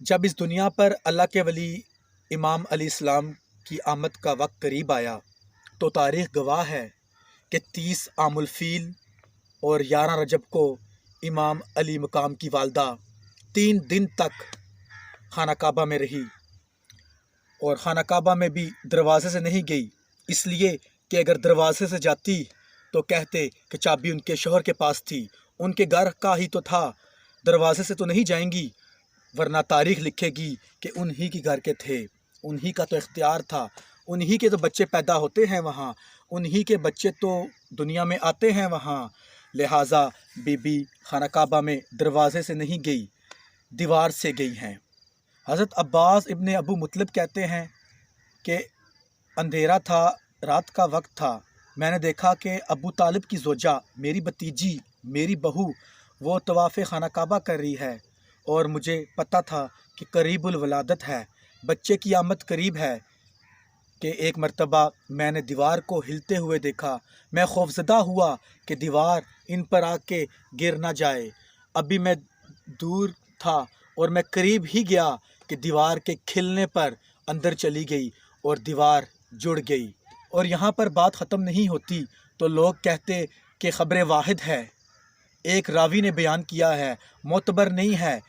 जब इस दुनिया पर अल्लाह के वली इमाम अलैहिस्सलाम की आमद का वक्त करीब आया तो तारीख़ गवाह है कि 30 आमुल फ़ील और 11 रजब को इमाम अली मकाम की वालदा 3 दिन तक खाना काबा में रही और खाना काबा में भी दरवाज़े से नहीं गई, इसलिए कि अगर दरवाज़े से जाती तो कहते कि चाबी उनके शौहर के पास थी, उनके घर का ही तो था, दरवाज़े से तो नहीं जाएंगी, वरना तारीख़ लिखेगी कि उन्हीं के घर के थे, उन्हीं का तो इख्तियार था, उन्हीं के तो बच्चे पैदा होते हैं वहाँ, उन्हीं के बच्चे तो दुनिया में आते हैं वहाँ। लिहाजा बीबी खाना काबा में दरवाज़े से नहीं गई, दीवार से गई हैं। हज़रत अब्बास इब्ने अबू मुतलिब कहते हैं कि अंधेरा था, रात का वक्त था, मैंने देखा कि अबू तालिब की ज़ोजा, मेरी भतीजी, मेरी बहू, वो तवाफ़े खाना काबा कर रही है और मुझे पता था कि करीबुल वलादत है, बच्चे की आमद करीब है कि एक मर्तबा मैंने दीवार को हिलते हुए देखा। मैं खौफज़दा हुआ कि दीवार इन पर आके गिर ना जाए। अभी मैं दूर था और मैं करीब ही गया कि दीवार के खिलने पर अंदर चली गई और दीवार जुड़ गई। और यहाँ पर बात ख़त्म नहीं होती तो लोग कहते कि ख़बर वाहिद है, एक रावी ने बयान किया है, मोतबर नहीं है।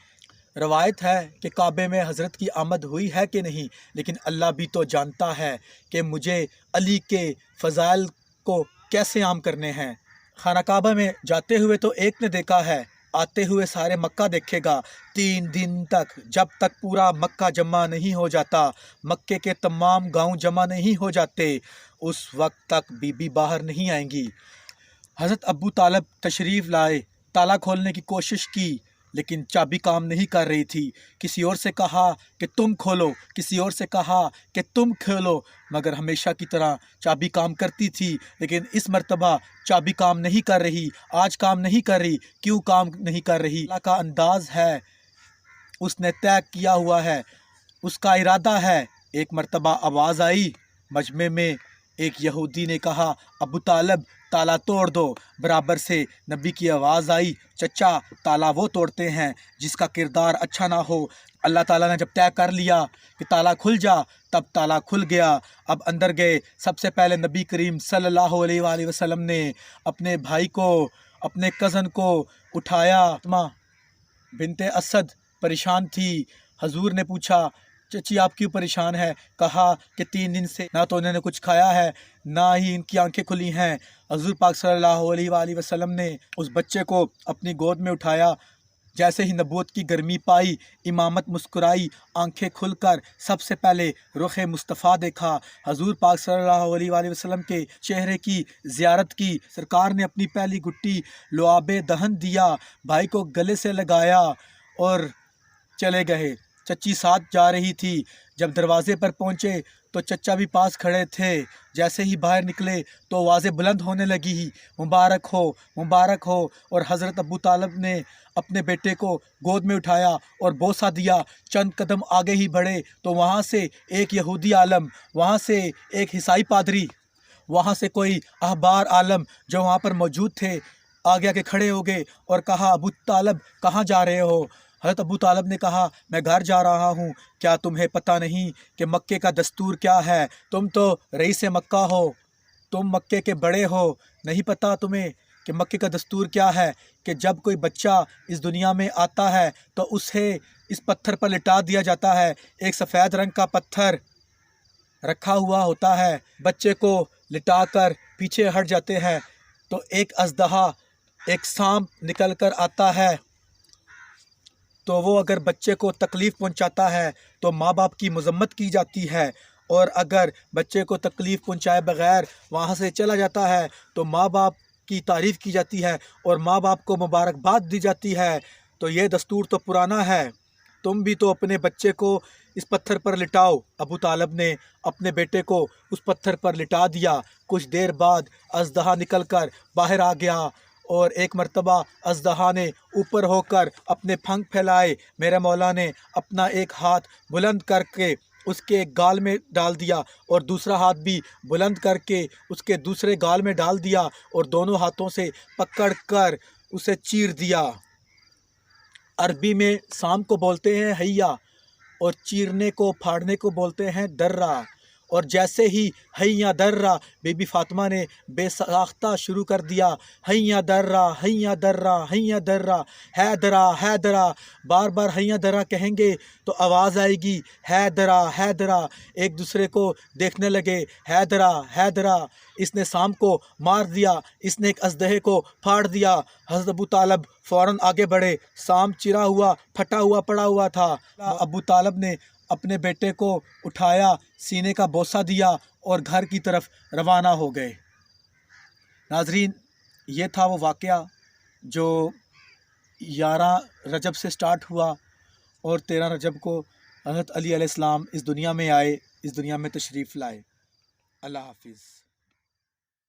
रवायत है कि काबे में हज़रत की आमद हुई है कि नहीं, लेकिन अल्लाह भी तो जानता है कि मुझे अली के फ़ज़ाइल को कैसे आम करने हैं। खाना काबा में जाते हुए तो एक ने देखा है, आते हुए सारे मक्का देखेगा। 3 दिन तक, जब तक पूरा मक्का जमा नहीं हो जाता, मक्के के तमाम गांव जमा नहीं हो जाते, उस वक्त तक बीबी बाहर नहीं आएंगी। हज़रत अबू तालब तशरीफ़ लाए, ताला खोलने की कोशिश की, लेकिन चाबी काम नहीं कर रही थी। किसी और से कहा कि तुम खोलो, किसी और से कहा कि तुम खोलो, मगर हमेशा की तरह चाबी काम करती थी। लेकिन इस मर्तबा चाबी काम नहीं कर रही। आज काम नहीं कर रही, क्यों काम नहीं कर रही? अल्लाह का अंदाज़ है, उसने तय किया हुआ है, उसका इरादा है। एक मर्तबा आवाज़ आई मजमे में, एक यहूदी ने कहा, अबू तालब ताला तोड़ दो। बराबर से नबी की आवाज़ आई, चचा ताला वो तोड़ते हैं जिसका किरदार अच्छा ना हो। अल्लाह ताला ने जब तय कर लिया कि ताला खुल जा, तब ताला खुल गया। अब अंदर गए। सबसे पहले नबी करीम सल्लल्लाहु अलैहि वसल्लम ने अपने भाई को, अपने कज़न को उठाया। माँ बिनते असद परेशान थी। हजूर ने पूछा, चची आप क्यों परेशान है? कहा कि 3 दिन से ना तो उन्होंने कुछ खाया है, ना ही इनकी आंखें खुली हैं। हजूर पाक सल्लल्लाहु अलैहि वसल्लम ने उस बच्चे को अपनी गोद में उठाया। जैसे ही नबूवत की गर्मी पाई, इमामत मुस्कुराई, आंखें खुलकर सबसे पहले रुख मुस्तफ़ा देखा। हजूर पाक सल्लल्लाहु अलैहि वसल्लम के चेहरे की ज़ियारत की। सरकार ने अपनी पहली गुट्टी लुआबे दहन दिया, भाई को गले से लगाया और चले गए। चच्ची साथ जा रही थी। जब दरवाजे पर पहुँचे तो चचा भी पास खड़े थे। जैसे ही बाहर निकले तो आवाज़ें बुलंद होने लगी, मुबारक हो, मुबारक हो। और हज़रत अबू तालब ने अपने बेटे को गोद में उठाया और बोसा दिया। चंद कदम आगे ही बढ़े तो वहाँ से एक यहूदी आलम, वहाँ से एक ईसाई पादरी, वहाँ से कोई अहबार आलम जो वहाँ पर मौजूद थे, आगे आके खड़े हो गए और कहा, अबू तालब कहाँ जा रहे हो? हज़रत अबू तालब ने कहा, मैं घर जा रहा हूँ। क्या तुम्हें पता नहीं कि मक्के का दस्तूर क्या है? तुम तो रईस मक्का हो, तुम मक्के के बड़े हो, नहीं पता तुम्हें कि मक्के का दस्तूर क्या है? कि जब कोई बच्चा इस दुनिया में आता है तो उसे इस पत्थर पर लिटा दिया जाता है। एक सफ़ेद रंग का पत्थर रखा हुआ होता है, बच्चे को लिटाकर पीछे हट जाते हैं तो एक अजदहा, एक सांप निकल कर आता है। तो वो अगर बच्चे को तकलीफ़ पहुंचाता है तो माँ बाप की मज़म्मत की जाती है, और अगर बच्चे को तकलीफ़ पहुंचाए बग़ैर वहाँ से चला जाता है तो माँ बाप की तारीफ़ की जाती है और माँ बाप को मुबारकबाद दी जाती है। तो ये दस्तूर तो पुराना है, तुम भी तो अपने बच्चे को इस पत्थर पर लिटाओ। अबू तालब ने अपने बेटे को उस पत्थर पर लिटा दिया। कुछ देर बाद अजदहा निकल कर बाहर आ गया और एक मर्तबा अजदहा ने ऊपर होकर अपने पंख फैलाए। मेरे मौला ने अपना एक हाथ बुलंद करके उसके गाल में डाल दिया और दूसरा हाथ भी बुलंद करके उसके दूसरे गाल में डाल दिया और दोनों हाथों से पकड़ कर उसे चीर दिया। अरबी में शाम को बोलते हैं हैया, اور چیرنے کو پھاڑنے کو بولتے ہیں درہ۔ اور جیسے ہی حیاں درہ بی بی فاطمہ نے بے ساختہ شروع کر دیا، حیاں درہ حیاں درہ حیاں درہ، حیدرہ حیدرہ، بار بار حیاں درہ کہیں گے تو آواز آئے گی حیدرہ حیدرہ، ایک دوسرے کو دیکھنے لگے، حیدرہ حیدرہ، اس نے سام کو مار دیا، اس نے ایک اژدہے کو پھاڑ دیا۔ حضرت ابو طالب فوراً آگے بڑھے، سام چرا ہوا پھٹا ہوا پڑا ہوا تھا۔ ابو طالب نے اپنے بیٹے کو اٹھایا، سینے کا بوسہ دیا اور گھر کی طرف روانہ ہو گئے۔ ناظرین، یہ تھا وہ واقعہ جو 11 رجب سے سٹارٹ ہوا اور 13 رجب کو حضرت علی علیہ السلام اس دنیا میں آئے، اس دنیا میں تشریف لائے۔ اللہ حافظ۔